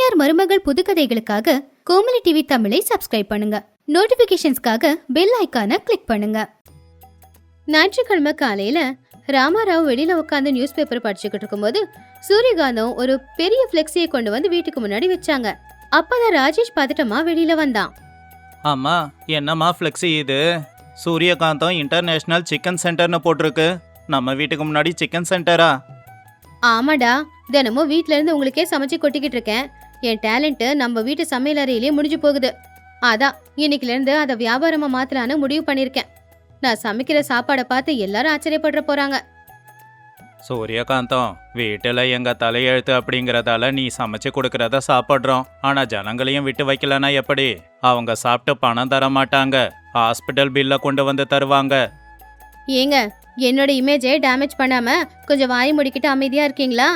மாமியார் மருமகள் புதுக்கதைகளுக்காக கோமலி டிவி தமிழை சப்ஸ்கிரைப் பண்ணுங்க. நோட்டிபிகேஷன்ஸ்க்காக பெல் ஐகானை கிளிக் பண்ணுங்க. ஞாயிற்றுக்கிழமை காலையில ராமாராவ் வெளியில உட்காந்து நியூஸ் பேப்பர் படிச்சுக்கிட்டு இருக்கும்போது சூரியகாந்தம் ஒரு பெரிய பிளெக்ஸியை கொண்டு வந்து வீட்டுக்கு முன்னாடி வச்சாங்க. அப்பதான் ராஜேஷ் பதட்டமா வெளியில வந்தான். அம்மா, என்னம்மா ஃப்ளெக்ஸி இது? சூரியகாந்தம் இன்டர்நேஷனல் சிக்கன் சென்டர்னு போட்டிருக்கு. நம்ம வீட்டுக்கு முன்னாடி சிக்கன் சென்டரா? ஆமாடா, தினமும் வீட்ல இருந்து உங்களுக்கே சமைச்சு கொட்டிக்கிட்டு இருக்கேன். என் டேலண்ட் நம்ம வீட்டு சமையல் அறையிலேயே முடிஞ்சு போகுது. அதான் இன்னைக்குல இருந்து அதை வியாபாரமா மாத்தலான்னு முடிவு பண்ணிருக்கேன். நான் சமைக்கிற சாப்பாடை பார்த்து எல்லாரும் ஆச்சரியப்படுற போறாங்க. சூரியகாந்தம், வீட்டில் எங்க தலையெழுத்து அப்படிங்கறதால நீ சமைச்சு கொடுக்கறத சாப்பிட்றோம். ஆனா ஜனங்களையும் விட்டு வைக்கலன்னா எப்படி? அவங்க சாப்பிட்டு பணம் தர மாட்டாங்க, ஹாஸ்பிட்டல் பில்ல கொண்டு வந்து தருவாங்க. ஏங்க, என்னோட இமேஜை டேமேஜ் பண்ணாம கொஞ்சம் வாய் முடிக்கிட்டு அமைதியா இருக்கீங்களா?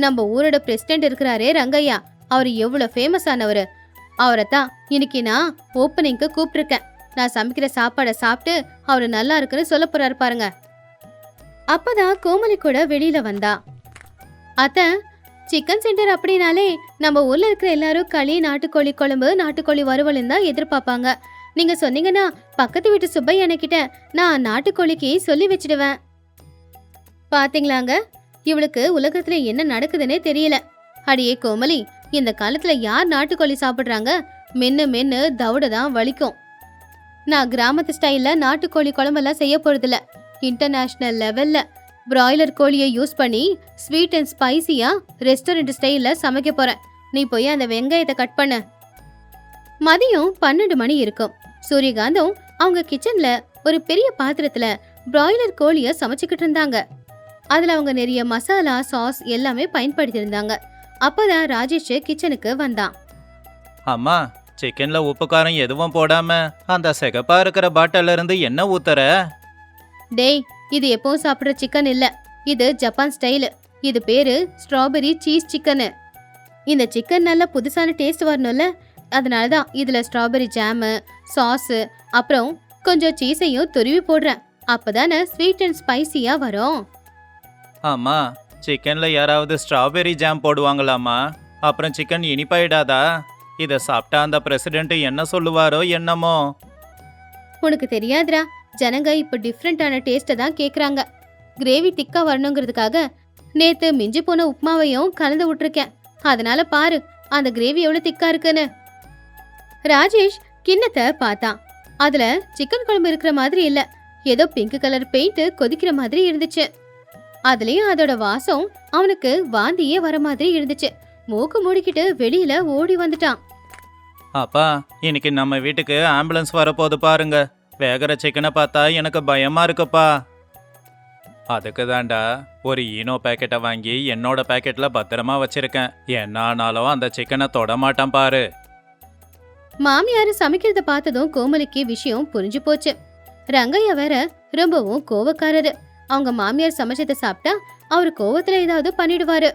நம்ம ஊரோட பிரசிடென்ட் இருக்கிறாரே ரங்கையா, அவர் எவ்வளவு ஃபேமஸ் ஆனவரு. அவரைத்தான் இன்னைக்கு நான் ஓப்பனிங்க்கு கூப்பிட்டுருக்கேன். நான் சமைக்கிற சாப்பாடை சாப்பிட்டு அவரு நல்லா இருக்குன்னு சொல்ல போறாரு பாருங்க. அப்பதான் கோமலி கூட வெளியில வந்தா. அத்த, சிக்கன் சென்டர் அப்படின்னாலே நம்ம ஊர்ல இருக்கிற எல்லாரும் களி, நாட்டுக்கோழி குழம்பு, நாட்டுக்கோழி வறுவலும் தான் எதிர்பார்ப்பாங்க. நீங்க சொன்னீங்கன்னா பக்கத்து வீட்டு சுப்பையா கிட்ட நான் நாட்டுக்கோழிக்கு சொல்லி வச்சிடுவேன். பாத்தீங்களாங்க, இவளுக்கு உலகத்துல என்ன நடக்குதுன்னே தெரியல. அடியே கோமலி, இந்த காலத்துல யார் நாட்டுக்கோழி சாப்பிடுறாங்க? மென்னு மென்னு தவிடதான் வலிக்கும். நான் கிராமத்து ஸ்டைல்ல நாட்டுக்கோழி குழம்பெல்லாம் செய்ய போறதில்ல. இன்டர்நேஷனல் லெவல்ல பிராய்லர் கோழியை யூஸ் பண்ணி ஸ்வீட் அண்ட் ஸ்பைசியா ரெஸ்டாரண்ட் ஸ்டைல்ல சமைக்க போறேன். நீ போய் அந்த வெங்காயத்தை கட் பண்ண. மதியம் 12 மணி இருக்கும். சூரியகாந்தம் அவங்க கிச்சன்ல ஒரு பெரிய பாத்திரத்துல பிராய்லர் கோழிய சமைச்சுக்கிட்டு இருந்தாங்க. அதுல அவங்க நிறைய மசாலா, சாஸ் எல்லாமே பயன்படுத்தி இருந்தாங்க. அப்பதான் ராஜேஷ் கிச்சனுக்கு வந்தான். அம்மா, சிக்கன்ல உப்பு காரம் எதுவும் போடாம அந்த சிகப்பா இருக்கிற பாட்டில இருந்து என்ன ஊத்துற? டேய், இது எப்பவும் சாப்பிடுற சிக்கன் இல்ல, இது ஜப்பான் ஸ்டைலு. இது பேரு ஸ்ட்ராபெரி சீஸ் சிக்கனு. இந்த சிக்கன் நல்ல புதுசான டேஸ்ட் வரணும்ல, அதனாலதான் இதுல ஸ்ட்ராபெரி ஜாமு, சாஸு, அப்புறம் கொஞ்சம் சீஸையும் துருவி போடுறேன். அப்பதானே ஸ்வீட் அண்ட் ஸ்பைசியா வரும். அம்மா, சிக்கன்ல யாராவது ஸ்ட்ராபெரி ஜாம் போடுவாங்களாமா? அப்புறம் சிக்கன் இனிப்பாயிடாதா? இதை சாப்பிட்டா அந்த பிரசிடென்ட் என்ன சொல்லுவாரோ என்னமோ. உனக்கு தெரியாதுரா, ஜனங்க இப்ப டிஃப்ரெண்டான டேஸ்ட்டை தான் கேக்குறாங்க. கிரேவி திக்கா வரணுங்கிறதுக்காக நேத்து மிஞ்சி போன உப்புமாவையும் கலந்து விட்டுருக்கேன். அதனால பாரு அந்த கிரேவி எவ்வளவு திக்கா இருக்குன்னு. ராஜேஷ் கிண்ணத்தை பார்த்தான். அதுல சிக்கன் குழம்பு இருக்கிற மாதிரி இல்ல, ஏதோ பிங்க் கலர் பெயிண்ட் கொதிக்கிற மாதிரி இருந்துச்சு. அதுலயும் அதோட வாசம் அவனுக்கு வாந்தியே வர மாதிரி இருந்துச்சு. மூக்கு மூடிக்கிட்டு வெளியில ஓடி வந்துட்டான். அப்பா, இன்னைக்கு நம்ம வீட்டுக்கு ஆம்புலன்ஸ் வரப்போது பாருங்க. வேகிற சிக்கனை பார்த்தா எனக்கு பயமா இருக்குப்பா. அதுக்கு தாண்டா ஒரு ஈனோ பேக்கெட்டை வாங்கி என்னோட பேக்கெட்ல பத்திரமா வச்சிருக்கேன். என்ன ஆனாலும் அந்த சிக்கனை தொட மாட்டான் பாரு. மாமியாரு சமைக்கிறத பார்த்ததும் கோமலிக்கு விஷயம் புரிஞ்சு போச்சு. ரங்கையா வேற ரொம்பவும் கோவக்காரரு. அவங்க மாமியார் சமைச்சதை சாப்பிட்டா அவரு கோவத்துல ஏதாவது பண்ணிடுவாரு.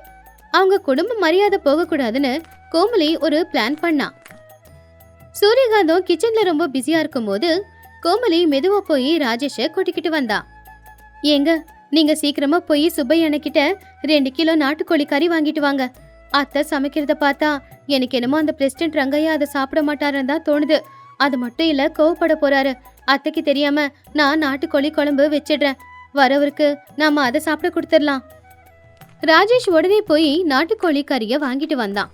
அவங்க குடும்ப மரியாதை போக கூடாதுன்னு கோமலி ஒரு பிளான் பண்ணா. சூரியகாந்தம் கிச்சன்ல ரொம்ப பிஸியா இருக்கும் போது கோமலி மெதுவா போய் ராஜேஷ கூட்டிக்கிட்டு வந்தா. ஏங்க, நீங்க சீக்கிரமா போய் சுப்பையா கிட்ட 2 கிலோ நாட்டுக்கோழி கறி வாங்கிட்டு வாங்க. அத்தை சமைக்கிறத பார்த்தா எனக்கு என்னமோ அந்த பிரசிடென்ட் ரங்கையா அதை சாப்பிட மாட்டாருன்னு தான் தோணுது. அது மட்டும் இல்ல, கோவப்பட போறாரு. அத்தைக்கு தெரியாம நான் நாட்டுக்கோழி குழம்பு வச்சிடுறேன். வரவருக்கு நாம அதை சாப்பிட கொடுத்துடலாம். ராஜேஷ் உடனே போய் நாட்டுக்கோழி கறிய வாங்கிட்டு வந்தான்.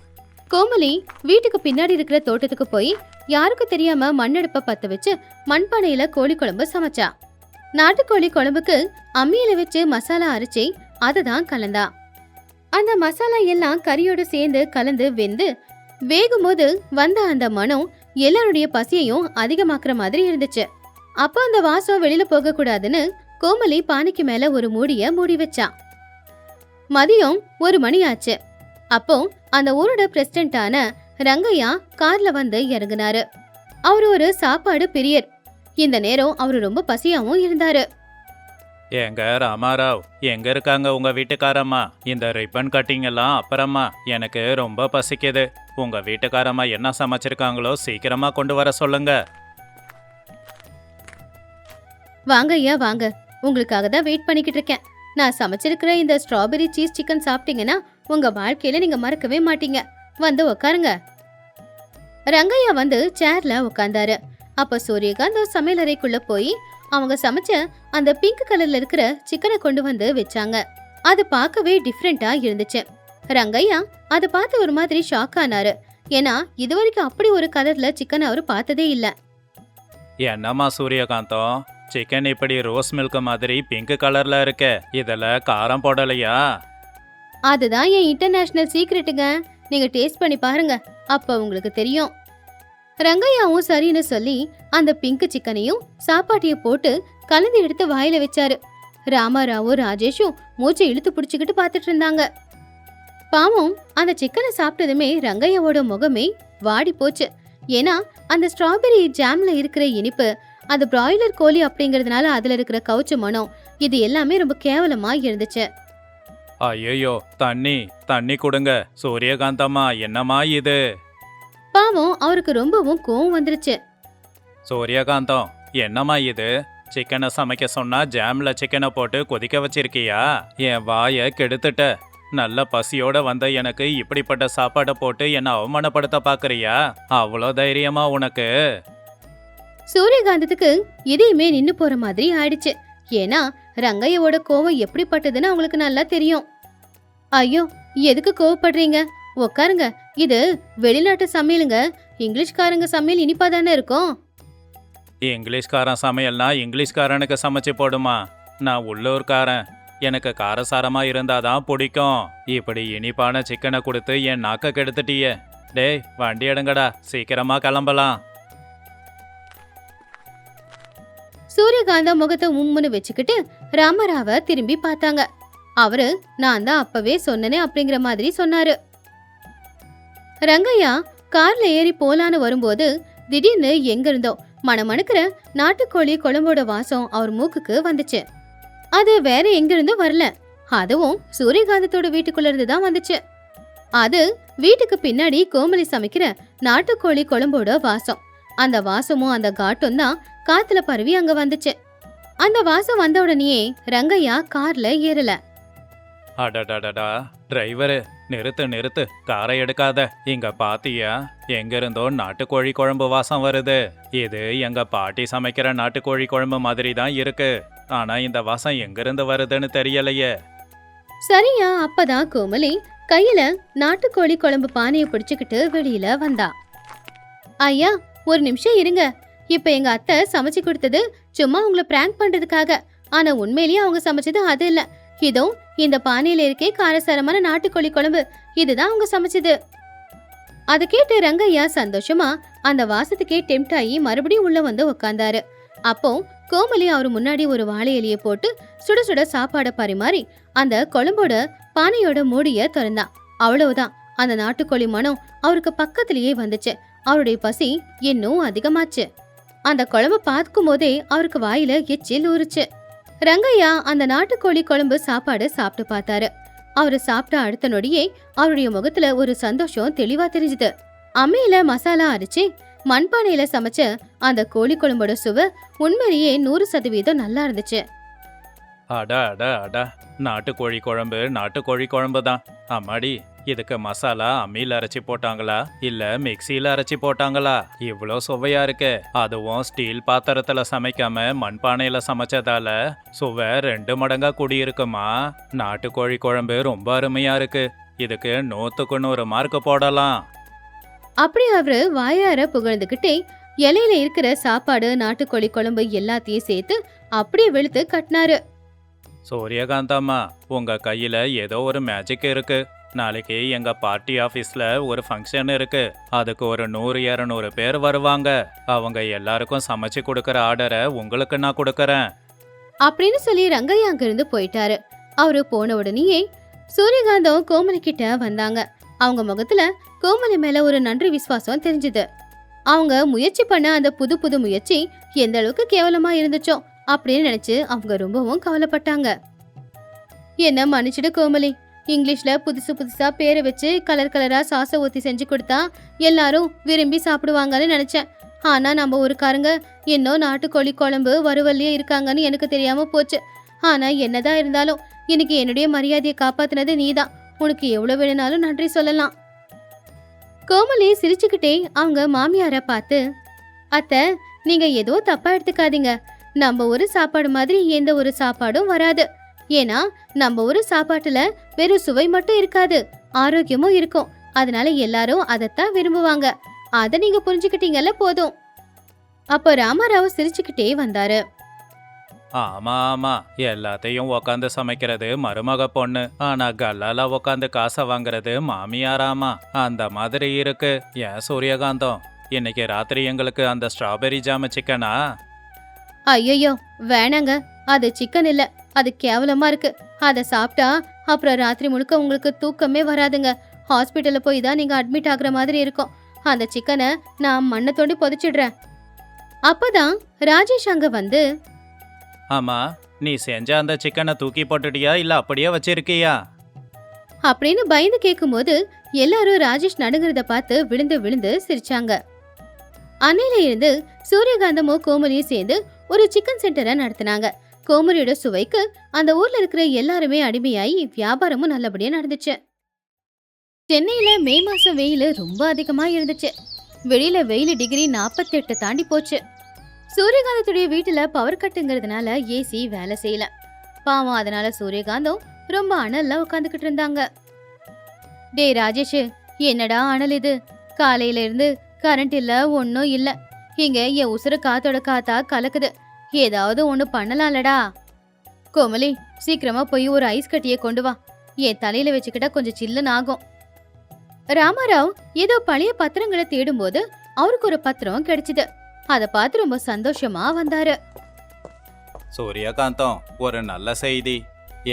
கோமலி வீட்டுக்கு பின்னாடி இருக்கிற தோட்டத்துக்கு போய் யாருக்கும் தெரியாம மண்ணெடுப்ப பத்த வச்சு மண்பானையில கோழி குழம்பு சமைச்சா. நாட்டுக்கோழி குழம்புக்கு அம்மியில வச்சு மசாலா அரைச்சி அததான் கலந்தா. அந்த மசாலா எல்லாம் கறியோட சேர்ந்து கலந்து வெந்து வேகும் போது வந்த அந்த மனம் எல்லாருடைய பசியையும் அதிகமாக்குற மாதிரி இருந்துச்சு. அப்ப அந்த வாசம் வெளியில போக கூடாதுன்னு கோமலி பானைக்கு மேல ஒரு மூடிய மூடி வச்சா. மதியம் 1 மணி ஆச்சு. அப்போ அந்த ஊரோட பிரசிடென்டான ரங்கையா கார்ல வந்து இறங்குனாரு. அவரு ஒரு சாப்பாடு பிரியர். இந்த நேரம் அவரு ரொம்ப பசியாவும் இருந்தாரு. எங்க ராமாராவ், எங்க இருக்காங்க உங்க வீட்டுக்காரம்மா? இந்த ரிப்பன் கட்டிங் எல்லாம் அப்புறமா, எனக்கு ரொம்ப பசிக்குது. உங்க வீட்டுக்காரம்மா என்ன சமைச்சிருக்காங்களோ சீக்கிரமா கொண்டு வர சொல்லுங்க. வாங்க ஐயா, வாங்க. உங்களுக்காக தான் வெயிட் பண்ணிக்கிட்டு இருக்கேன். நான் சமைச்சிருக்கிற இந்த ஸ்ட்ராபெரி சீஸ் சிக்கன் சாப்பிட்டீங்கன்னா உங்க வாழ்க்கையில நீங்க மறக்கவே மாட்டீங்க. வந்து உக்காருங்க. ரங்கையா வந்து சேர்ல உக்காந்தாரு. அப்ப சூரியகாந்த் சமையல் அறைக்குள்ள போய் அவங்க சமைச்ச அந்த பிங்க் கலர்ல இருக்கிற சிக்கனை கொண்டு வந்து வச்சாங்க. அது பார்க்கவே டிஃப்ரெண்டா இருந்துச்சு. ரங்கையா அதை பார்த்து ஒரு மாதிரி ஷாக் ஆனாரு. ஏன்னா இதுவரைக்கும் அப்படி ஒரு கலர்ல சிக்கன் அவரு பார்த்ததே இல்ல. என்னம்மா சூரியகாந்தம், சிக்கன் இப்படி ரோஸ் மில்க் மாதிரி பிங்க் கலர்ல இருக்கு, இதுல காரம் போடலையா? அதுதான் என் இன்டர்நேஷனல் சீக்ரெட்டுங்க. நீங்க டேஸ்ட் பண்ணி பாருங்க, அப்ப உங்களுக்கு தெரியும். ரங்கையாவும் சரின்னு சொல்லி அந்த பிங்க் சிக்கனையும் சாப்பாட்டையும் போட்டு கலந்து எடுத்து வாயில வச்சாரு. ராமாராவும் ராஜேஷும் மூச்சை இழுத்து பிடிச்சுக்கிட்டு பார்த்துட்டு இருந்தாங்க. பாவம் அந்த சிக்கனை சாப்பிட்டதுமே ரங்கையாவோட முகமே வாடி போச்சு. ஏன்னா அந்த ஸ்ட்ராபெரி ஜாம்ல இருக்கிற இனிப்பு, அது பிராய்லர் கோழி அப்படிங்கறதுனால அதுல இருக்கிற கவுச்சு மனம், இது எல்லாமே ரொம்ப கேவலமா இருந்துச்சு. ஐயோ, தண்ணி தண்ணி கொடுங்க சூரியகாந்தம்மா, என்னம்மா இது? பாவம் அவருக்கு ரொம்பவும் கோவம் வந்துருச்சு. சூரியகாந்தம், என்னம்மா இது? சிக்கனை சமைக்க சொன்னா ஜாம்ல சிக்கனை போட்டு கொதிக்க வச்சிருக்கியா? என் வாயை கெடுத்துட்ட. நல்ல பசியோட வந்த எனக்கு இப்படிப்பட்ட சாப்பாடை போட்டு என்ன அவமானப்படுத்த பாக்குறியா? அவ்வளோ தைரியமா உனக்கு? சூரியகாந்தத்துக்கு இதையுமே நின்னு போற மாதிரி ஆயிடுச்சு. ஏன்னா ரங்கையோட கோவம் எப்படிப்பட்டதுன்னு அவங்களுக்கு நல்லா தெரியும். ஐயோ, எதுக்கு கோவப்படுறீங்க? உக்காருங்க. இது வெளிநாட்டு சமையலுங்க. இங்கிலீஷ்காரங்க சமையல் இனிப்பா தானே இருக்கும். இங்கிலீஷ்காரன் சமையல்னா இங்கிலீஷ்காரனுக்கு சமைச்சு போடுமா? நான் உள்ளூர்காரன், எனக்கு காரசாரமா இருந்தாதான் பிடிக்கும். இப்படி இனிப்பான சிக்கனை கொடுத்து என் நாக்க கெடுத்துட்டியே. டேய், வண்டி எடுங்கடா, சீக்கிரமா கிளம்பலாம். சூரியகாந்தா முகத்தை உம்முன்னு வச்சுக்கிட்டு ராமராவ திரும்பி பார்த்தாங்க. அவரு நான் தான் அப்பவே சொன்னனே அப்படிங்கிற மாதிரி சொன்னாரு. ரங்கையா கார்ல ஏறி போலான்னு வரும்போது திடீர்னு எங்க இருந்தோ மணமணுக்கிற நாட்டுக்கோழி குழம்போட வாசம் அவர் மூக்குக்கு வந்துச்சு. அது வேற எங்க இருந்தும் வரல, அதுவும் சூரியகாந்தத்தோட வீட்டுக்குள்ள இருந்து தான் வந்துச்சு. அது வீட்டுக்கு பின்னாடி கோமலி சமைக்கிற நாட்டுக்கோழி குழம்போட வாசம். அந்த வாசமும் அந்த காட்டும் தான் காத்துல பரவி அங்க வந்துச்சு. அந்த வாசம் வந்த உடனேயே ரங்கையா கார்ல ஏறல. அடடடடா, டிரைவரு நிறுத்து நிறுத்து, காரை எடுக்காத. இங்க பாத்தியா, எங்க இருந்தோ நாட்டுக்கோழி குழம்பு வாசம் வருது. இது எங்க பாட்டி சமைக்கிற நாட்டுக்கோழி குழம்பு மாதிரி தான் இருக்கு. ஆனா இந்த வாசம் எங்க இருந்து வருதுன்னு தெரியலையே. சரியா அப்பதான் கோமலி கையில நாட்டுக்கோழி குழம்பு பானையை பிடிச்சுக்கிட்டு வெளியில வந்தா. ஐயா, ஒரு நிமிஷம் இருங்க. இப்ப எங்க அத்தை சமைச்சு கொடுத்தது சும்மா உங்களை பிராங்க் பண்றதுக்காக. ஆனா உண்மையிலேயே அவங்க சமைச்சது அது இல்ல. இதோ இந்த பானையில இருக்கே காரசாரமான நாட்டுக்கோழி குழம்பு, இதுதான் அவங்க சமைச்சது. அதை கேட்டு ரங்கையா சந்தோஷமா அந்த வாசத்துக்கே டெம்ட் ஆகி மறுபடியும் உள்ள வந்து உக்காந்தாரு. அப்போ கோமலி அவரு முன்னாடி ஒரு வாழை இலைய போட்டு சுட சுட சாப்பாடை பரிமாறி அந்த குழம்போட பானையோட மூடிய திறந்தான். அவ்வளவுதான், அந்த நாட்டுக்கோழி மனம் அவருக்கு பக்கத்திலேயே வந்துச்சு. அவருடைய பசி இன்னும் அதிகமாச்சு. அந்த குழம்பு பார்க்கும் போதே அவருக்கு வாயில எச்சில் ஊறுச்சு. ரங்கையா அந்த நாட்டுக்கோழி குழம்பு சாப்பாடு சாப்பிட்டு பார்த்தாரு. அவரு சாப்பிட்ட அடுத்த நொடியே அவருடைய முகத்துல ஒரு சந்தோஷம் தெளிவா தெரிஞ்சுது. அம்மியில மசாலா அரைச்சி மண்பானையில சமைச்ச அந்த கோழி குழம்போட சுவை உண்மையிலேயே 100% நல்லா இருந்துச்சு. அட அட அட, நாட்டுக்கோழி குழம்பு நாட்டுக்கோழி குழம்பு தான். அம்மாடி, இதுக்கு மசாலா அம்மியில அரைச்சி போட்டாங்களா இல்ல மிக்சியில அரைச்சி போட்டாங்களா? இவ்வளோ சுவையா இருக்கு. அதுவும் ஸ்டீல் பாத்திரத்துல சமைக்காம மண்பானையில சமைச்சதால சுவை 2 மடங்கா கூடியிருக்குமா. நாட்டுக்கோழி குழம்பு ரொம்ப அருமையா இருக்கு. இதுக்கு 100க்கு 100 மார்க் போடலாம். அப்படி அவரு வாயார புகழ்ந்துகிட்டே இலையில இருக்கிற சாப்பாடு நாட்டுக்கோழி குழம்பு எல்லாத்தையும் சேர்த்து அப்படியே வெளுத்து கட்டினாரு. சூரியகாந்தம்மா, உங்க கையில ஏதோ ஒரு மேஜிக் இருக்கு. நாளைக்கு எங்க பார்ட்டி ஆபீஸ்ல ஒரு ஃபங்க்ஷன் இருக்கு. அதுக்கு ஒரு 100-200 பேர் வருவாங்க. அவங்க எல்லாருக்கும் சமைச்சு கொடுக்கற ஆர்டரை உங்களுக்கு நான் கொடுக்கறேன் அப்படின்னு சொல்லி ரங்கையா அங்கிருந்து போயிட்டாரு. அவரு போன உடனேயே சூரியகாந்தம் கோமலி கிட்ட வந்தாங்க. அவங்க முகத்துல கோமலி மேல ஒரு நன்றி விசுவாசம் தெரிஞ்சுது. அவங்க முயற்சி பண்ண அந்த புது புது முயற்சி எந்த அளவுக்கு கேவலமா இருந்துச்சோ அப்படின்னு நினைச்சு அவங்க ரொம்பவும் கவலைப்பட்டாங்க. என்ன மன்னிச்சிடு கோமலி, இங்கிலீஷ்ல புதுசு புதுசா பேரை வச்சு கலர் கலரா சாச ஊத்தி செஞ்சு கொடுத்தா எல்லாரும் விரும்பி சாப்பிடுவாங்கன்னு நினைச்சேன். ஆனா நம்ம ஊருக்காரங்க இன்னும் நாட்டுக்கோழி குழம்பு வறுவல்லையே இருக்காங்கன்னு எனக்கு தெரியாம போச்சு. ஆனா என்னதான் இருந்தாலும் இன்னைக்கு என்னுடைய மரியாதையை காப்பாத்தினது நீதான். உனக்கு எவ்வளவு வேணும்னாலும் நன்றி சொல்லலாம். கோமலி சிரிச்சுக்கிட்டே அவங்க மாமியார பார்த்து, அத்தை, நீங்க ஏதோ தப்பா எடுத்துக்காதீங்க. நம்ம ஒரு சாப்பாடு மாதிரி எந்த ஒரு சாப்பாடும் வராது. ஏன்னா நம்ம ஒரு சாப்பாட்டுல வெறும் சுவை மட்டும் இருக்காது, ஆரோக்கியமும் இருக்கும். அதனால எல்லாரும் அதைத்தான் விரும்புவாங்க. அத நீங்க புரிஞ்சுக்கிட்டீங்கல்ல போதும். அப்போ ராமாராவ் சிரிச்சுக்கிட்டே வந்தாரு. ஆமா ஆமா, எல்லாத்தையும் உக்காந்து சமைக்கிறது மருமக பொண்ணு, ஆனா கல்லால உக்காந்து காசை வாங்குறது மாமியாராமா. அந்த மாதிரி இருக்கு. ஏன் சூரியகாந்தம், இன்னைக்கு ராத்திரி எங்களுக்கு அந்த ஸ்ட்ராபெரி ஜாம சிக்கனா? ஐயோ, வேணாங்க. அது சிக்கன் இல்ல, அது கேவலமா இருக்கு. அத சாப்பிட்டா அப்புறம் ராத்திரி முழுக்க உங்களுக்கு தூக்கமே வராதுங்க. ஹாஸ்பிட்டல்ல போய் தான் நீங்க அட்மிட் ஆகுற மாதிரி இருக்கும். அந்த சிக்கனை நான் மண்ணை தோண்டி புதைச்சிடுறேன். அப்பதான் ராஜேஷ் அங்க வந்து, ஆமா, நீ செஞ்ச அந்த சிக்கனை தூக்கி போட்டுட்டியா இல்ல அப்படியே வச்சிருக்கியா? அப்படின்னு பயந்து கேட்கும்போது எல்லாரும் ராஜேஷ் நடுங்கிறத பார்த்து விழுந்து விழுந்து சிரிச்சாங்க. அன்னையில இருந்து சூரியகாந்தமும் கோமலியும் சேர்ந்து ஒரு சிக்கன் சென்டரை நடத்தினாங்க. கோமலியோட சுவைக்கு அந்த ஊர்ல இருக்கிற எல்லாருமே அடிமையாயி வியாபாரமும் நல்லபடியா நடந்துச்சு. சென்னையில மே மாசம் வெயில் ரொம்ப அதிகமா இருந்துச்சு. வெளியில வெயில் டிகிரி 48 தாண்டி போச்சு. சூரியகாந்தத்துடைய வீட்டுல பவர் கட்டுங்கிறதுனால ஏசி வேலை செய்யல. பாவம், அதனால சூரியகாந்தம் ரொம்ப அனல்ல உட்காந்துக்கிட்டு இருந்தாங்க. டேய் ராஜேஷ், என்னடா அனல் இது? காலையில இருந்து கரண்ட் இல்ல, ஒன்னும் இல்ல. இங்க என் உசுறு காத்தோட காத்தா கலக்குது. ஏதாவது ஒண்ணு பண்ணலாம்லடா. கோமலி, சீக்கிரமா போய் ஒரு ஐஸ் கட்டியை கொண்டு வா. என் தலையில வச்சுக்கிட்டா கொஞ்சம் சில்லுன்னு ஆகும். ராமாராவ் ஏதோ பழைய பத்திரங்களை தேடும் போது அவருக்கு ஒரு பத்திரம் கிடைச்சது. அத பார்த்து ரொம்ப சந்தோஷமா வந்தாரு. சூரியகாந்தம், ஒரு நல்ல செய்தி.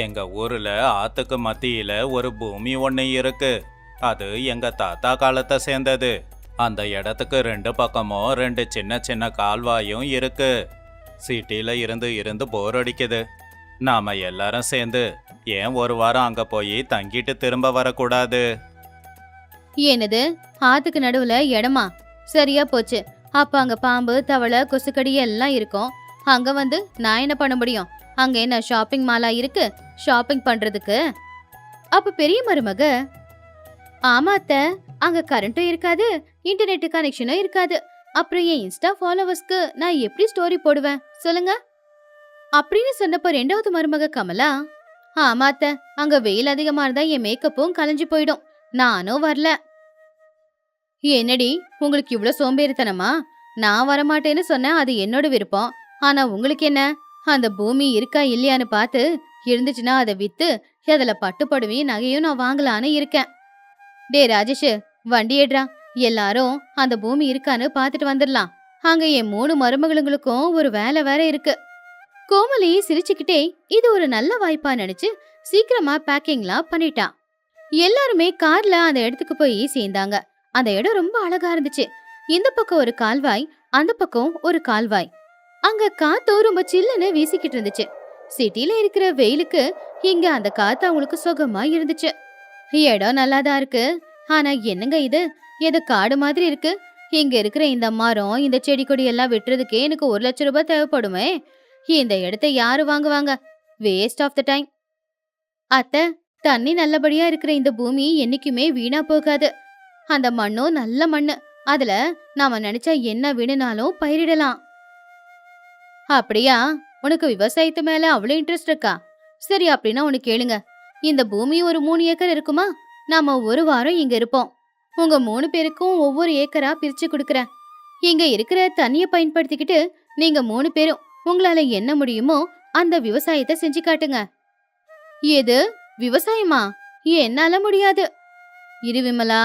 எங்க ஊர்ல ஆத்துக்கு மத்தியில ஒரு பூமி ஒண்ணு இருக்கு. அது எங்க தாத்தா காலத்தை சேர்ந்தது. அந்த இடத்துக்கு 2 பக்கமும் 2 சின்ன சின்ன கால்வாயும் இருக்கு. சிட்டில இருந்து இருந்து போர் அடிக்குது. நாம எல்லாரும் சேர்ந்து ஏன் ஒரு வாரம் அங்க போய் தங்கிட்டு திரும்ப வரக்கூடாது? என்னது, ஆத்துக்கு நடுவுல இடமா? சரியா போச்சு. அப்ப அங்க பாம்பு, தவளை, கொசுக்கடி எல்லாம் இருக்கும். அங்க வந்து நான் என்ன பண்ண முடியும்? அங்க என்ன ஷாப்பிங் மாலா இருக்கு ஷாப்பிங் பண்றதுக்கு? அப்ப பெரிய மருமக, ஆமா அத்தை, அங்க கரண்ட்டும் இருக்காது, இன்டர்நெட் கனெக்ஷனும் இருக்காது. அப்புறம் என் இன்ஸ்டா ஃபாலோவர்ஸ்க்கு நான் எப்படி ஸ்டோரி போடுவேன் சொல்லுங்க? அப்படின்னு சொன்னப்ப 2வது மருமக கமலா, ஆமா அத்தை, அங்க வெயில் அதிகமா இருந்தா என் மேக்கப்பும் கலைஞ்சு போயிடும். நானும் வரல. என்னடி, உங்களுக்கு இவ்ளோ சோம்பேறித்தனமா? நான் வரமாட்டேன்னு சொன்னேன், அது என்னோட விருப்பம். ஆனா உங்களுக்கு என்ன? அந்த பூமி இருக்கா இல்லையான்னு பார்த்து, இருந்துச்சுன்னா அதை வித்து அதுல பட்டுப்படவையும் நகையும் நான் வாங்கலான்னு இருக்கேன். டே ராஜேஷ், வண்டி ஏடுறா. எல்லாரும் அந்த பூமி இருக்கான்னு பார்த்துட்டு வந்துடலாம். அங்க என் 3 மருமகளுங்களுக்கும் ஒரு வேலை வேற இருக்கு. கோமலி சிரிச்சுக்கிட்டே இது ஒரு நல்ல வாய்ப்பா நினைச்சு சீக்கிரமா பேக்கிங்லாம் பண்ணிட்டா. எல்லாருமே கார்ல அந்த இடத்துக்கு போய் சேர்ந்தாங்க. அந்த இடம் ரொம்ப அழகா இருந்துச்சு. இந்த பக்கம் ஒரு கால்வாய், அந்த பக்கம் ஒரு கால்வாய். அங்க காத்து ரொம்ப சில்லுன்னு வீசிக்கிட்டு இருந்துச்சு. சிட்டில இருக்கிற வெயிலுக்கு இங்க அந்த காத்து அவங்களுக்கு சுகமா இருந்துச்சு. இடம் நல்லாதான் இருக்கு. ஆனா என்னங்க இது, ஏதோ காடு மாதிரி இருக்கு. இங்க இருக்கிற இந்த மரம், இந்த செடி கொடி எல்லாம் வெட்டுறதுக்கே எனக்கு 1 லட்சம் ரூபாய் தேவைப்படுமே. இந்த இடத்த யாரு வாங்குவாங்க? Waste of the time. அத்தை, தண்ணி நல்லபடியா இருக்கிற இந்த பூமி என்னைக்குமே வீணா போகாது. அந்த மண்ணும் நல்ல மண்ணு. அதுல நாம நினைச்சா என்ன வேணும்னாலும் பயிரிடலாம். அப்படியா? உனக்கு விவசாயத்து மேல அவ்வளவு இன்ட்ரெஸ்ட் இருக்கா? சரி, அப்படின்னா உனக்கு கேளுங்க. இந்த பூமி ஒரு 3 ஏக்கர் இருக்குமா? நாம ஒரு வாரம் இங்க இருப்போம். உங்க 3 பேருக்கும் ஒவ்வொரு ஏக்கரா பிரிச்சு கொடுக்கறேன். இங்க இருக்கிற தண்ணிய பயன்படுத்திக்கிட்டு நீங்க 3 பேரும் உங்களால என்ன முடியுமோ அந்த விவசாயத்தை செஞ்சு காட்டுங்க. எது, விவசாயமா? என்னால முடியாது. இரு விமலா,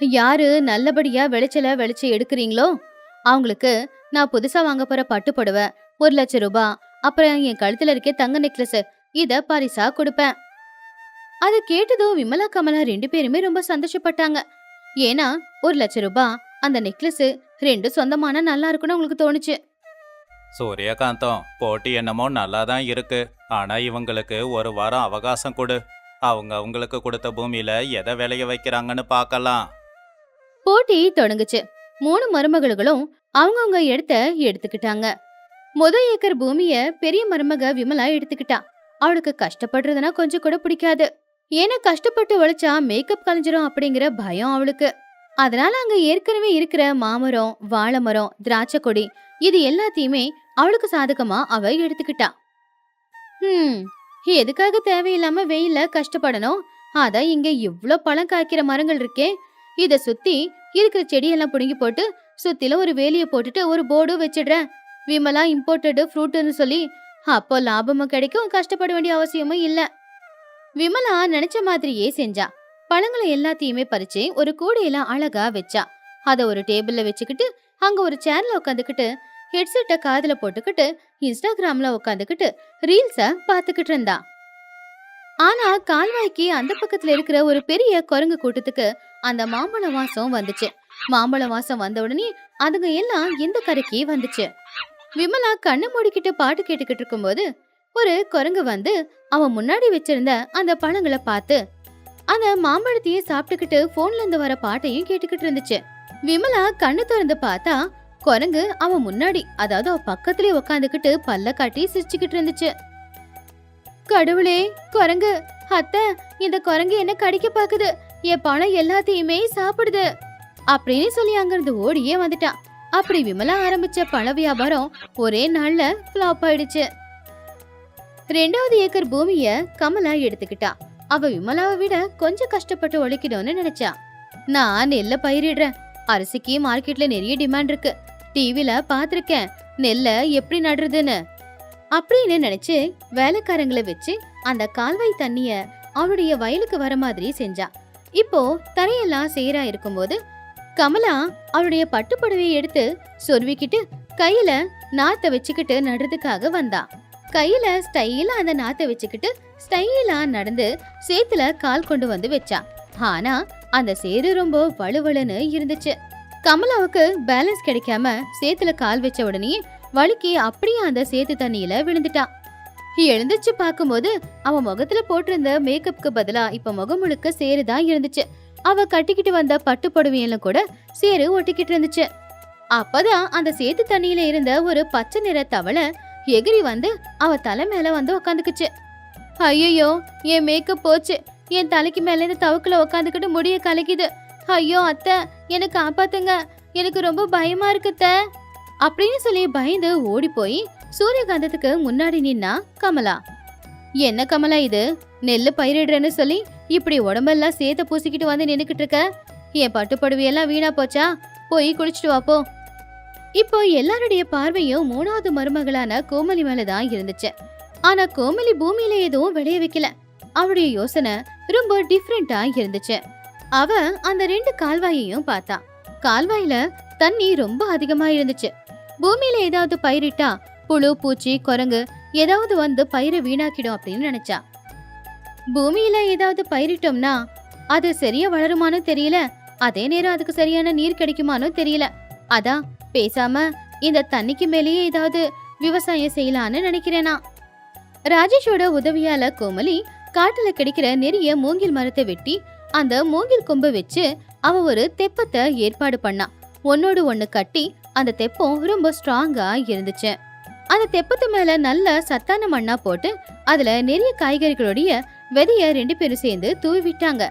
யாரு நல்லபடியா விளைச்சு எடுக்கிறீங்களோ அவங்களுக்கு நான் புதுசா வாங்க போற பட்டு புடவை, 1 லட்சம் ரூபாய், அப்புறம் என் கழுத்துல இருக்க தங்க நெக்லஸ், இத பரிசா கொடுப்பேன். அது கேட்டதும் விமலா கமலா 2 பேருமே ரொம்ப சந்தோஷப்பட்டாங்க. ஏன்னா 1 லட்சம் ரூபாய், அந்த நெக்லஸ் 2 சொந்தமான நல்லா இருக்குன்னு உங்களுக்கு தோணுச்சு. சூரியகாந்தம், போட்டி என்னமோ நல்லா தான் இருக்கு. ஆனா இவங்களுக்கு ஒரு வாரம் அவகாசம் கொடு. அவங்க அவங்களுக்கு கொடுத்த பூமியில எதை விளைய வைக்கிறாங்கன்னு பார்க்கலாம். போட்டி தொடங்குச்சு. 3 மருமகளும் அவங்கவுங்க இடத்த எடுத்துக்கிட்டாங்க. 1 ஏக்கர் பூமிய பெரிய மருமக விமலா எடுத்துக்கிட்டா. அவளுக்கு கஷ்டப்படுறதுனா கொஞ்சம் கூட பிடிக்காது. ஏன்னா கஷ்டப்பட்டு உழைச்சா மேக்கப் கலைஞ்சிரும் அப்படிங்கிற பயம் அவளுக்கு. அதனால அங்க ஏற்கனவே இருக்கிற மாமரம், வாழை மரம், திராட்சை கொடி இது எல்லாத்தையுமே அவளுக்கு சாதகமா அவ எடுத்துக்கிட்டா. ஹம் எதுக்காக தேவையில்லாம வெயில கஷ்டப்படணும்? அதான் இங்க இவ்ளோ பழம் காய்க்கிற மரங்கள் இருக்கே. இத சுத்தி இருக்கிற செடியெல்லாம் புடுங்கி போட்டு சுத்தில ஒரு வேலிய போட்டுட்டு ஒரு போர்டும் வச்சிடுறேன். விமலா இம்போர்ட்டட் ஃப்ரூட்னு சொல்லி அப்போ லாபமும் கிடைக்கும், கஷ்டப்பட வேண்டிய அவசியமும் இல்ல. விமலா நினைச்ச மாதிரியே செஞ்சா. பழங்களை எல்லாத்தையுமே பறிச்சு ஒரு கூடையில அழகா வச்சா. அத ஒரு டேபிள்ல வச்சுக்கிட்டு அங்க ஒரு சேர்ல உட்காந்துக்கிட்டு ஹெட்செட்ட காதுல போட்டுக்கிட்டு இன்ஸ்டாகிராம்ல உட்காந்துக்கிட்டு ரீல்ஸ பாத்துக்கிட்டு இருந்தா. ஆனா கால்வாய்க்கு அந்த பக்கத்துல இருக்கிற ஒரு பெரிய குரங்கு கூட்டத்துக்கு அந்த மாம்பழ வாசம் வந்துச்சு. மாம்பழ வாசம் வந்த உடனே அதுங்க எல்லாம் இந்த கரைக்கு வந்துச்சு. விமலா கண்ணு மூடிக்கிட்டு பாட்டு கேட்டுக்கிட்டு இருக்கும்போது ஒரு குரங்கு வந்து அவன் முன்னாடி வச்சிருந்த அந்த பழங்களை பார்த்து அந்த மாம்பழத்தையே சாப்பிட்டுக்கிட்டு போன்ல இருந்து வர பாட்டையும் கேட்டுக்கிட்டு இருந்துச்சு. விமலா கண்ணு திறந்து பார்த்தா குரங்கு அவன் முன்னாடி, அதாவது அவ பக்கத்திலே உக்காந்துக்கிட்டு பல்ல காட்டி சிரிச்சுக்கிட்டு இருந்துச்சு. கடவுளே, குரங்கு அத்தை, இந்த குரங்கு என்ன கடிக்க பாக்குது, என் பழம் எல்லாத்தையுமே சாப்பிடுது அப்படின்னு சொல்லி அங்கிருந்து ஓடியே வந்துட்டான். அப்படி விமலா ஆரம்பிச்ச பழ வியாபாரம் ஒரே நாள்ல ஃபிளாப் ஆயிடுச்சு. 2வது ஏக்கர் பூமிய கமலா எடுத்துக்கிட்டா. அவ விமலாவை விட கொஞ்சம் கஷ்டப்பட்டு உழைக்கணும்னு நினைச்சா. நான் நெல்ல பயிரிடுறேன், அரிசிக்கு மார்க்கெட்ல நிறைய டிமாண்ட் இருக்கு, டிவில பாத்திருக்கேன் நெல்ல எப்படி நடுறதுன்னு அப்படின்னு நினைச்சு வேலைக்காரங்களை வச்சு அந்த கால்வாய் தண்ணிய அவனுடைய வயலுக்கு வர மாதிரி செஞ்சா. இப்போ தரையெல்லாம் சேரா இருக்கும்போது கமலா அவளுடைய பட்டுப்புடவையை எடுத்து சொருவிக்கிட்டு கையில நாத்தை வச்சுக்கிட்டு நடுறதுக்காக வந்தா. கையில ஸ்டைலா அந்த நாத்தை வச்சுக்கிட்டு ஸ்டைலா நடந்து சேத்துல கால் கொண்டு வந்து வச்சா. ஆனா அந்த சேரு ரொம்ப வலுவலுன்னு இருந்துச்சு. கமலாவுக்கு பேலன்ஸ் கிடைக்காம சேத்துல கால் வச்ச உடனே வழுக்கி அப்படியே அந்த சேத்து தண்ணியில விழுந்துட்டா. எழுந்துச்சு பாக்கும்போது அவ முகத்துல போட்டிருந்த மேக்கப்க்கு பதிலா இப்ப முகம் முழுக்க சேருதான் இருந்துச்சு. அவ கட்டிக்கிட்டு வந்த பட்டு புடவையில கூட சேரு ஒட்டிக்கிட்டு இருந்துச்சு. அப்பதான் அந்த சேத்து தண்ணியில இருந்த ஒரு பச்சை நிற தவளை எகிரி வந்து அவ தலை மேல வந்து உக்காந்துக்குச்சு. ஐயோ, என் மேக்கப் போச்சு, என் தலைக்கு மேல இந்த தவக்குல உக்காந்துக்கிட்டு முடிய கலக்குது. ஐயோ அத்தை, எனக்கு காப்பாத்துங்க, எனக்கு ரொம்ப பயமா இருக்குத்த அப்படின்னு சொல்லி பயந்து ஓடி போய் சூரியகாந்தத்துக்கு முன்னாடி நின்னா கமலா. என்ன கமலா இது, நெல்லு பயிரிடுறேன்னு சொல்லி இப்படி உடம்பெல்லாம் சேத்த பூசிக்கிட்டு வந்து நின்னுக்கிட்டு இருக்க? என் பட்டுப்படுவையெல்லாம் வீணா போச்சா? போய் குளிச்சுட்டு வாப்போ. இப்போ எல்லாருடைய பார்வையும் 3வது மருமகளான கோமலி மேலதான் இருந்துச்சு. ஆனா கோமலி பூமியில எதுவும் விளைய வைக்கல. அவளுடைய யோசனை ரொம்ப டிஃப்ரெண்டா இருந்துச்சு. அவ அந்த 2 கால்வாயையும் பார்த்தா. கால்வாயில தண்ணி ரொம்ப அதிகமா இருந்துச்சு. பூமியில ஏதாவது பயிரிட்டா புழு, பூச்சி, குரங்கு ஏதாவது வந்து பயிரை வீணாக்கிடும் அப்படின்னு நினைச்சா. பூமியில ஏதாவது பயிரிட்டோம்னா அது சரியா வளருமானு தெரியல, அதே நேரம் அதுக்கு சரியான நீர் கிடைக்குமானு தெரியல. அதான் பேசாம இந்த தண்ணிக்கு மேலேயே ஏதாவது விவசாயம் செய்யலான்னு நினைக்கிறேனா. ராஜேஷோட உதவியால கோமலி காட்டுல கிடைக்கிற நிறைய மூங்கில் மரத்தை வெட்டி அந்த மூங்கில் கொம்பை வச்சு அவ ஒரு தெப்பத்தை ஏற்பாடு பண்ணா. ஒன்னோடு ஒண்ணு கட்டி அந்த தெப்பம் ரொம்ப ஸ்ட்ராங்கா இருந்துச்சு. அந்த தெப்பத்து மேல நல்ல சத்தான மண்ணா போட்டு அதுல நிறைய காய்கறிகளுடைய விதைய 2 பேரும் சேர்ந்து தூவி விட்டாங்க.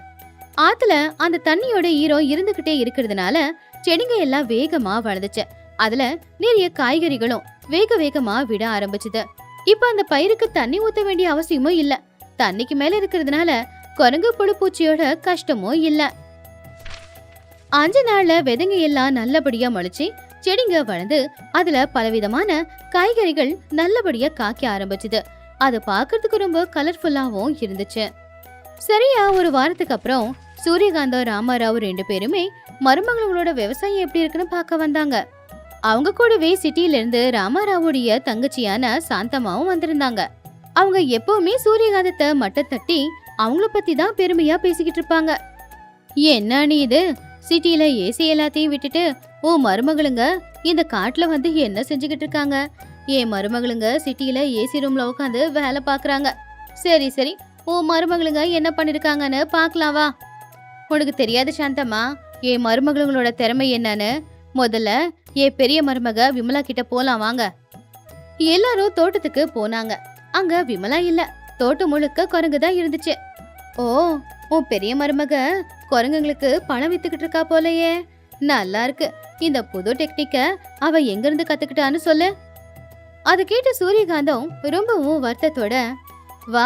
ஆத்துல அந்த தண்ணியோட ஈரம் இருந்துகிட்டே இருக்கிறதுனால செடிங்க எல்லாம் வேகமா வளர்ந்துச்சு. அதுல நிறைய காய்கறிகளும் வேகமா விட ஆரம்பிச்சுது. இப்ப அந்த பயிருக்கு தண்ணி ஊத்த வேண்டிய அவசியமும் இல்ல. தண்ணிக்கு மேல இருக்கிறதுனால குரங்கு, புழு, பூச்சியோட கஷ்டமும் இல்ல. 5 நாள்ல விதைங்க எல்லாம் நல்லபடியா முளைச்சு செடிங்க வளர்ந்து அதுல பலவிதமான காய்கறிகள் நல்லபடியா காய்க்க ஆரம்பிச்சுது. அது பாக்குறதுக்கு ரொம்ப கலர்ஃபுல்லாவும் இருந்துச்சு. சரியா ஒரு வாரத்துக்கு அப்புறம் சூரியகாந்தம், ராமாராவ் 2 பேருமே மருமகளோட விவசாயம் எப்படி இருக்குன்னு பார்க்க வந்தாங்க. அவங்க கூடவே சிட்டில இருந்து ராமாராவுடைய தங்கச்சியான சாந்தமாவும் வந்திருந்தாங்க. அவங்க எப்பவுமே சூரியகாந்தத்தை மட்டம் தட்டி அவங்கள பத்தி தான் பெருமையா பேசிக்கிட்டு இருப்பாங்க. என்ன நீ இது, சிட்டில ஏசி எல்லாத்தையும் விட்டுட்டு உன் மருமகளுங்க இந்த காட்டுல வந்து என்ன செஞ்சுக்கிட்டு இருக்காங்க? என் மருமகளுங்க சிட்டில ஏசி ரூம்ல உட்காந்து வேலை பாக்குறாங்க. சரி சரி, உன் மருமகளுங்க என்ன பண்ணிருக்காங்கன்னு பாக்கலாம் வா. உனக்கு தெரியாது சாந்தம்மா, என் மருமகளோட திறமை என்னன்னு. முதல்ல என் பெரிய மருமக விமலா கிட்ட போலாம் வாங்க. எல்லாரும் தோட்டத்துக்கு போனாங்க. அங்க விமலா இல்ல, தோட்டம் முழுக்க குரங்குதான் இருந்துச்சு. ஓ, உன் பெரிய மருமக குரங்குங்களுக்கு பழம் வித்துக்கிட்டு இருக்கா போலயே. நல்லா இருக்கு. இந்த புது டெக்னிக்க அவ எங்க இருந்து கத்துக்கிட்டான்னு சொல்லு. அது கேட்ட சூரியகாந்தம் ரொம்பவும் வருத்தத்தோட, வா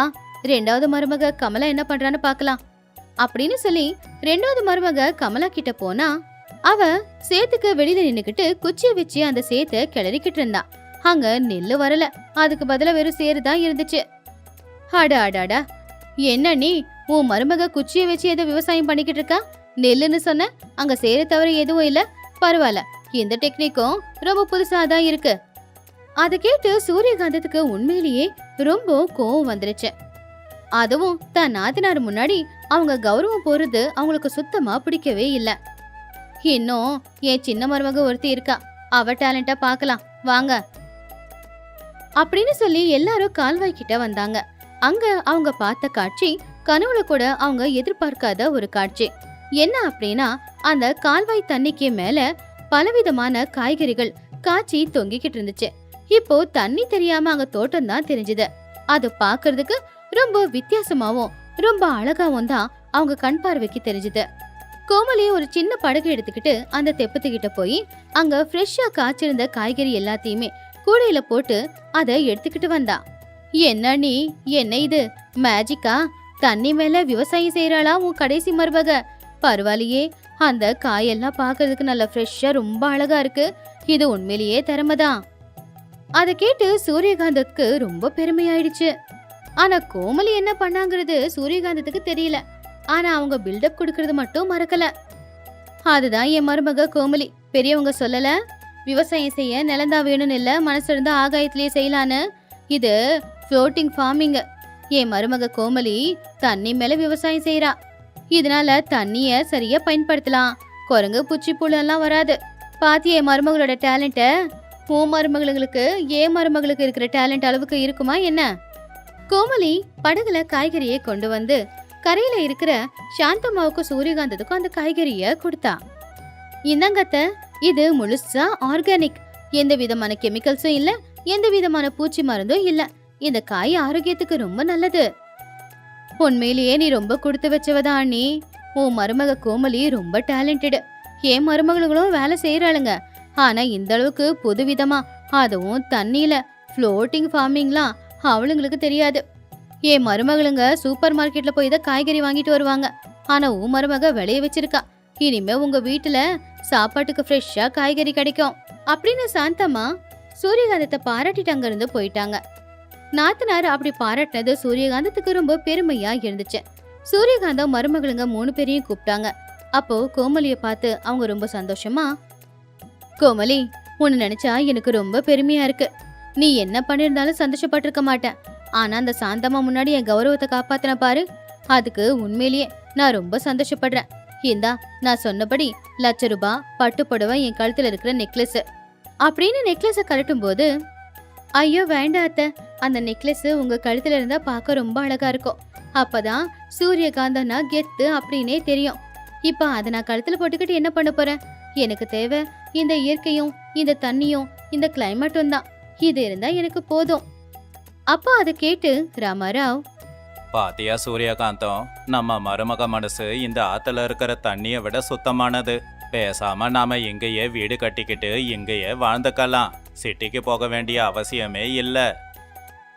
ரெண்டாவது மருமக கமலா என்ன பண்றான்னு பாக்கலாம் அப்படின்னு சொல்லி ரெண்டாவது மருமக கமலா கிட்ட போனா, அவ சேத்துக்கு வெளியில நின்னுக்கிட்டு குச்சியை வச்சு அந்த சேத்தை கிளறிக்கிட்டு இருந்தா. அங்க நெல்லு வரல, அதுக்கு பதிலா வெறும் சேரு தான் இருந்துச்சு. அடாடாடா, என்ன நீ உன் மருமக குச்சியை வச்சு ஏதோ விவசாயம் பண்ணிக்கிட்டு இருக்கா? நெல்லுன்னு சொன்ன, அங்க சேரு தவிர எதுவும் இல்ல. பரவாயில்ல, இந்த டெக்னிக்கும் ரொம்ப புதுசா தான் இருக்கு. அதை கேட்டு சூரியகாந்தத்துக்கு உண்மையிலேயே ரொம்ப கோவம் வந்துருச்சு. அதுவும் தன் நாத்தினார் முன்னாடி அவங்க கௌரவம் போறது அவங்களுக்கு சுத்தமா பிடிக்கவே இல்ல. இன்னும் என் சின்ன மருமக ஒருத்தி இருக்கா, அவ டேலண்டா பாக்கலாம் வாங்க அப்படின்னு சொல்லி எல்லாரும் கால்வாய் கிட்ட வந்தாங்க. அங்க அவங்க பார்த்த காட்சி கனவுல கூட அவங்க எதிர்பார்க்காத ஒரு காட்சி. என்ன அப்படின்னா, அந்த கால்வாய் தண்ணிக்கு மேல பலவிதமான காய்கறிகள் காய்ச்சி தொங்கிக்கிட்டு இருந்துச்சு. இப்போ தண்ணி தெரியாம அங்க தோட்டம் தான் தெரிஞ்சது. அது பாக்குறதுக்கு ரொம்ப வித்தியாசமாவும் ரொம்ப அழகாவும் தான் அவங்க கண் பார்வைக்கு தெரிஞ்சது. கோமலி ஒரு சின்ன படகு எடுத்துக்கிட்டு அந்த தெப்பத்துக்கிட்ட போய் அங்க ஃப்ரெஷ்ஷா காய்ச்சிருந்த காய்கறி எல்லாத்தையுமே கூடையில போட்டு அதை எடுத்துக்கிட்டு வந்தா. என்ன நீ, என்ன இது மேஜிக்கா? தண்ணி மேல விவசாயம் செய்யறாளா உன் கடைசி மருமக? பரவாயில்லையே, அந்த காயெல்லாம் பாக்குறதுக்கு நல்ல ஃப்ரெஷ்ஷா ரொம்ப அழகா இருக்கு. இது உண்மையிலேயே திறமைதான். அதை கேட்டு சூரியகாந்தத்துக்கு ரொம்ப பெருமையாயிடுச்சு. ஆனா கோமலி என்ன பண்ணாங்கிறது சூரியகாந்தத்துக்கு தெரியல. ஆனா அவங்க பில்டப் கொடுக்கறது மட்டும் மறக்கல. அதுதான் என் மருமக கோமலி. பெரியவங்க சொல்லல, விவசாயம் செய்ய நிலந்தா வேணும்னு இல்ல, மனசு இருந்தா ஆகாயத்திலேயே செய்யலான்னு. இது ஃப்ளோட்டிங் ஃபார்மிங். என் மருமக கோமலி தண்ணி மேல விவசாயம் செய்யறா. இதனால தண்ணிய சரியா பயன்படுத்தலாம். குரங்கு பூச்சி புழு எல்லாம் வராது. பாத்தி என் மருமகளோட டேலண்ட. உன் மருமகளுக்கு என் மருமகளுக்கு இருக்கிற டேலண்ட் அளவுக்கு இருக்குமா என்ன? கோமலி படகுல காய்கறியை கொண்டு வந்து கரையில இருக்கிற சாந்தம்மாவுக்கும் சூரியகாந்தத்துக்கும் அந்த காய்கறிய கொடுத்தா. இந்தங்கத்த, இது முழுசா ஆர்கானிக். எந்த விதமான கெமிக்கல்ஸும் இல்ல, எந்த விதமான பூச்சி மருந்தும் இல்ல. இந்த காய் ஆரோக்கியத்துக்கு ரொம்ப நல்லது. உண்மையிலேயே நீ ரொம்ப கொடுத்து வச்சவதான் அண்ணி. உன் மருமக கோமலி ரொம்ப டேலண்டட். என் மருமகளும் வேலை செய்யறாளுங்க. ஆனா இந்த அளவுக்கு புது விதமா, அதுவும் தண்ணியில ஃப்ளோட்டிங் ஃபார்மிங்லாம் அவளுங்களுக்கு தெரியாது. என் மருமகளுங்க சூப்பர் மார்க்கெட்ல போய் தான் காய்கறி வாங்கிட்டு வருவாங்க. ஆனா உன் மருமக விளைய வச்சிருக்கா. இனிமே உங்க வீட்டுல சாப்பாட்டுக்கு ஃப்ரெஷ்ஷா காய்கறி கிடைக்கும் அப்படின்னு சாந்தம்மா சூரியகாந்தத்தை பாராட்டிட்டு அங்க இருந்து போயிட்டாங்க. நாத்தனார் அப்படி பாராட்டினது சூரியகாந்தத்துக்கு ரொம்ப பெருமையா இருந்துச்சு. சூரியகாந்தம் மருமகளுங்க 3 பேரையும் கூப்பிட்டாங்க. அப்போ கோமலிய பார்த்து அவங்க ரொம்ப சந்தோஷமா, கோமலி, உன்னை நினைச்சா எனக்கு ரொம்ப பெருமையா இருக்கு. நீ என்ன பண்ணிருந்தாலும் சந்தோஷப்பட்டிருக்க மாட்டேன். ஆனா அந்த சாந்தம்மா முன்னாடி என் கௌரவத்தை காப்பாத்தின பாரு, அதுக்கு உண்மையிலேயே நான் ரொம்ப சந்தோஷப்படுறேன். இந்தா, நான் சொன்னபடி ₹1,00,000 பட்டு புடவை என் கழுத்துல இருக்கிற நெக்லஸ் அப்படின்னு நெக்லஸ கழட்டும் போது, ஐயோ வேண்டாம் அத்தை, அந்த நெக்லஸ் உங்க கழுத்துல இருந்தா பார்க்க ரொம்ப அழகா இருக்கும். அப்பதான் சூரியகாந்தனா கெத்து அப்படின்னே தெரியும். இப்ப அதை நான் கழுத்துல போட்டுக்கிட்டு என்ன பண்ண போறேன்? எனக்கு தேவை இந்த இயற்கையும் இந்த தண்ணியும் இந்த கிளைமேட்டும் தான். இது இருந்தா எனக்கு போதும். அப்போ அதை கேட்டு ராமாராவ், பாத்தியா சூரியகாந்தம், நம்ம மருமக மனசு இந்த ஆத்துல இருக்கிற தண்ணியை விட சுத்தமானது. பேசாம நாம இங்கேயே வீடு கட்டிக்கிட்டு இங்கேயே வாழ்ந்துக்கலாம். சிட்டிக்கு போக வேண்டிய அவசியமே இல்ல.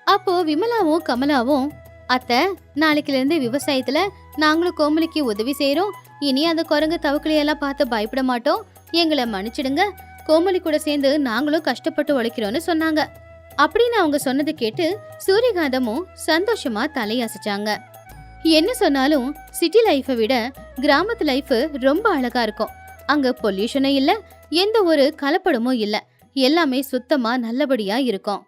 அப்போ விமலாவும் கமலாவும், அத்தை, நாளைக்குல இருந்து விவசாயத்துல நாங்களும் கோமலிக்கு உதவி செய்யறோம். இனி அந்த குரங்கு தவக்கலையெல்லாம் பார்த்து பயப்பட மாட்டோம். எங்களை மன்னிச்சிடுங்க. கோமலி கூட சேர்ந்து நாங்களும் கஷ்டப்பட்டு உழைக்கிறோம்னு சொன்னாங்க. அப்படின்னு அவங்க சொன்னது கேட்டு சூரியகாந்தமும் சந்தோஷமா தலையசைச்சாங்க. என்ன சொன்னாலும் சிட்டி லைஃபை விட கிராமத்து லைஃப் ரொம்ப அழகா இருக்கும். அங்க பொல்யூஷனும் இல்ல, எந்த ஒரு கலப்படமும் இல்ல. எல்லாமே சுத்தமா நல்லபடியா இருக்கும்.